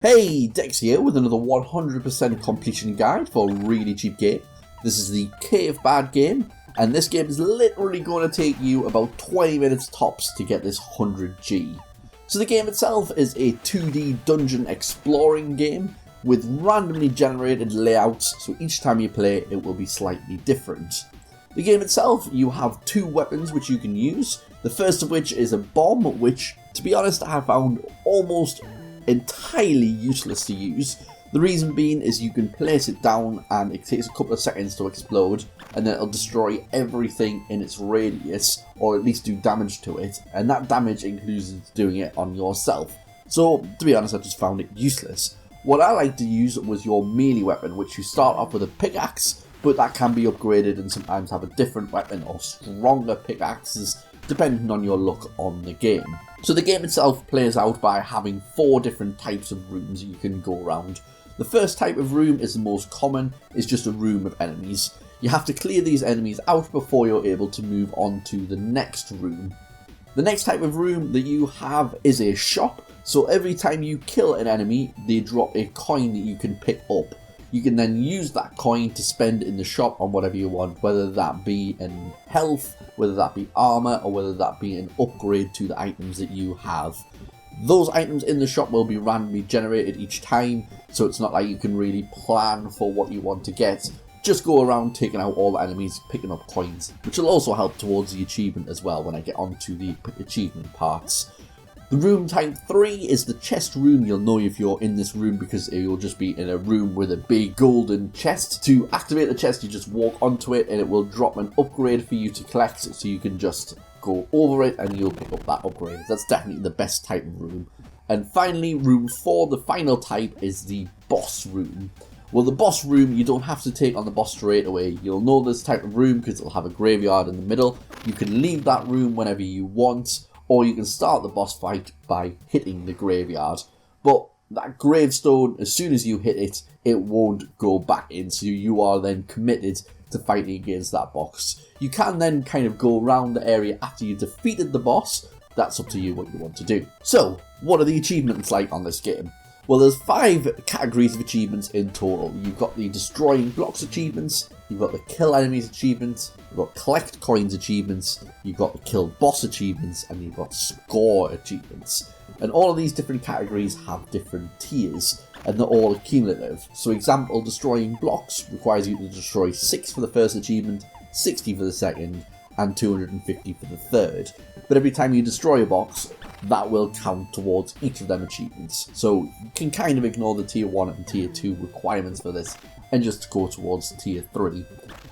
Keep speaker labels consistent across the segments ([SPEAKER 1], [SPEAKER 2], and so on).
[SPEAKER 1] Hey, Dex here with another 100% completion guide for a really cheap game. This is the Cave Bad game, and this game is literally going to take you about 20 minutes tops to get this 100G. So the game itself is a 2D dungeon exploring game with randomly generated layouts, so each time you play it will be slightly different. The game itself, you have two weapons which you can use, the first of which is a bomb, which, to be honest, I have found almost entirely useless to use. The reason being is you can place it down and it takes a couple of seconds to explode, and then it'll destroy everything in its radius, or at least do damage to it, and that damage includes doing it on yourself. So to be honest, I just found it useless. What I like to use was your melee weapon, which you start off with a pickaxe, but that can be upgraded and sometimes have a different weapon or stronger pickaxes depending on your luck on the game. So the game itself plays out by having 4 different types of rooms you can go around. The first type of room is the most common, it's just a room of enemies. You have to clear these enemies out before you're able to move on to the next room. The next type of room that you have is a shop, so every time you kill an enemy, they drop a coin that you can pick up. You can then use that coin to spend in the shop on whatever you want, whether that be in health, whether that be armor, or whether that be an upgrade to the items that you have. Those items in the shop will be randomly generated each time, so it's not like you can really plan for what you want to get. Just go around taking out all the enemies, picking up coins, which will also help towards the achievement as well when I get onto the achievement parts. The room type 3 is the chest room. You'll know if you're in this room because you'll just be in a room with a big golden chest. To activate the chest, you just walk onto it and it will drop an upgrade for you to collect, so you can just go over it and you'll pick up that upgrade. That's definitely the best type of room. And finally, room 4, the final type, is the boss room. Well, the boss room, you don't have to take on the boss straight away. You'll know this type of room because it'll have a graveyard in the middle. You can leave that room whenever you want, or you can start the boss fight by hitting the graveyard. But that gravestone, as soon as you hit it, it won't go back in, so you are then committed to fighting against that boss. You can then kind of go around the area after you've defeated the boss. That's up to you what you want to do. So, what are the achievements like on this game? Well, there's 5 categories of achievements in total. You've got the destroying blocks achievements, you've got the kill enemies achievements, you've got collect coins achievements, you've got the kill boss achievements, and you've got score achievements. And all of these different categories have different tiers, and they're all accumulative. So example, destroying blocks requires you to destroy 6 for the first achievement, 60 for the second, and 250 for the third. But every time you destroy a box, that will count towards each of them achievements. So you can kind of ignore the tier 1 and tier 2 requirements for this and just go towards tier 3.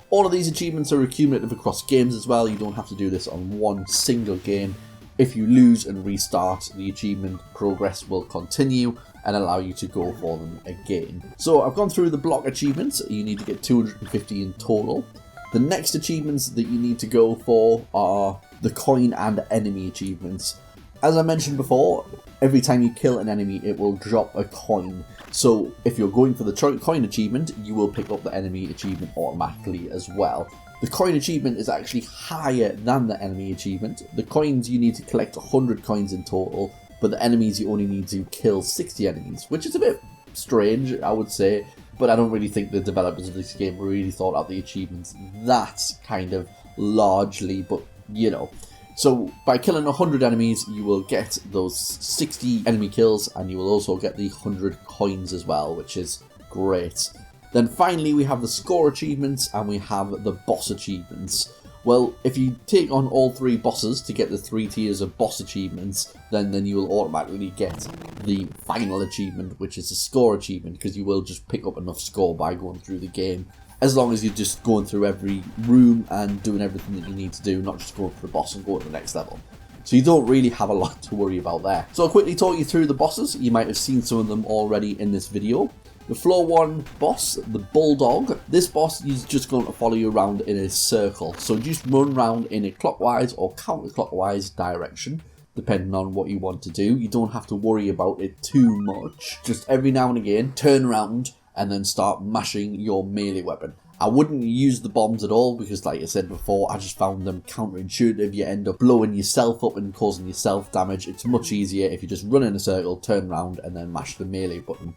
[SPEAKER 1] All of these achievements are accumulative across games as well. You don't have to do this on one single game. If you lose and restart, the achievement progress will continue and allow you to go for them again. So I've gone through the block achievements. You need to get 250 in total. The next achievements that you need to go for are the coin and enemy achievements. As I mentioned before, every time you kill an enemy, it will drop a coin. So if you're going for the coin achievement, you will pick up the enemy achievement automatically as well. The coin achievement is actually higher than the enemy achievement. The coins, you need to collect 100 coins in total, but the enemies, you only need to kill 60 enemies, which is a bit strange, I would say, but I don't really think the developers of this game really thought out the achievements that kind of largely, but you know. So by killing 100 enemies, you will get those 60 enemy kills, and you will also get the 100 coins as well, which is great. Then finally we have the score achievements and we have the boss achievements. Well, if you take on all 3 bosses to get the 3 tiers of boss achievements, then you will automatically get the final achievement, which is the score achievement, because you will just pick up enough score by going through the game. As long as you're just going through every room and doing everything that you need to do, not just going for the boss and going to the next level. So you don't really have a lot to worry about there. So I'll quickly talk you through the bosses. You might have seen some of them already in this video. The floor 1 boss, the Bulldog. This boss is just going to follow you around in a circle. So just run around in a clockwise or counterclockwise direction, depending on what you want to do. You don't have to worry about it too much. Just every now and again, turn around and then start mashing your melee weapon. I wouldn't use the bombs at all because, like I said before, I just found them counterintuitive. You end up blowing yourself up and causing yourself damage. It's much easier if you just run in a circle, turn around, and then mash the melee button.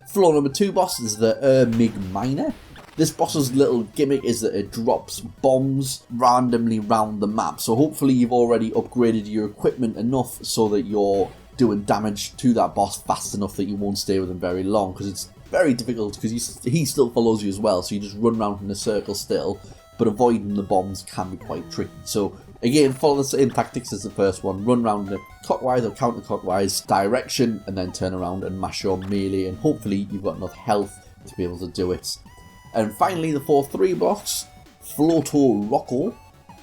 [SPEAKER 1] Floor number 2 boss is the Mig Miner. This boss's little gimmick is that it drops bombs randomly round the map. So hopefully you've already upgraded your equipment enough so that you're doing damage to that boss fast enough that you won't stay with him very long, because it's very difficult because he still follows you as well, so you just run around in a circle still, but avoiding the bombs can be quite tricky. So again, follow the same tactics as the first one, run around in a clockwise or counterclockwise direction and then turn around and mash your melee, and hopefully you've got enough health to be able to do it. And finally the 4-3 boss, Floto Rocco.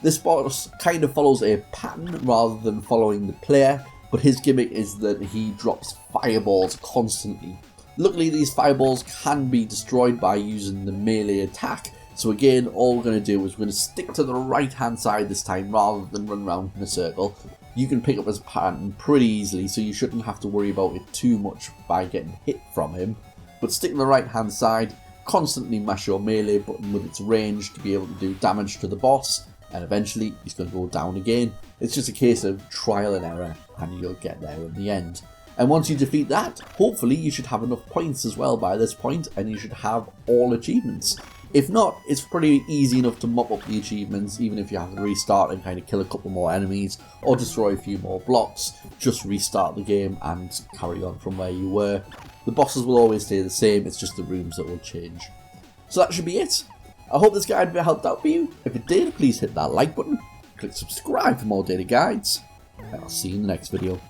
[SPEAKER 1] This boss kind of follows a pattern rather than following the player, but his gimmick is that he drops fireballs constantly. Luckily these fireballs can be destroyed by using the melee attack, so again all we're going to do is we're going to stick to the right hand side this time rather than run around in a circle. You can pick up his pattern pretty easily, so you shouldn't have to worry about it too much by getting hit from him. But stick to the right hand side, constantly mash your melee button with its range to be able to do damage to the boss, and eventually he's going to go down again. It's just a case of trial and error, and you'll get there in the end. And once you defeat that, hopefully you should have enough points as well by this point, and you should have all achievements. If not, it's pretty easy enough to mop up the achievements, even if you have to restart and kind of kill a couple more enemies, or destroy a few more blocks. Just restart the game and carry on from where you were. The bosses will always stay the same, it's just the rooms that will change. So that should be it. I hope this guide helped out for you. If it did, please hit that like button, click subscribe for more daily guides, and I'll see you in the next video.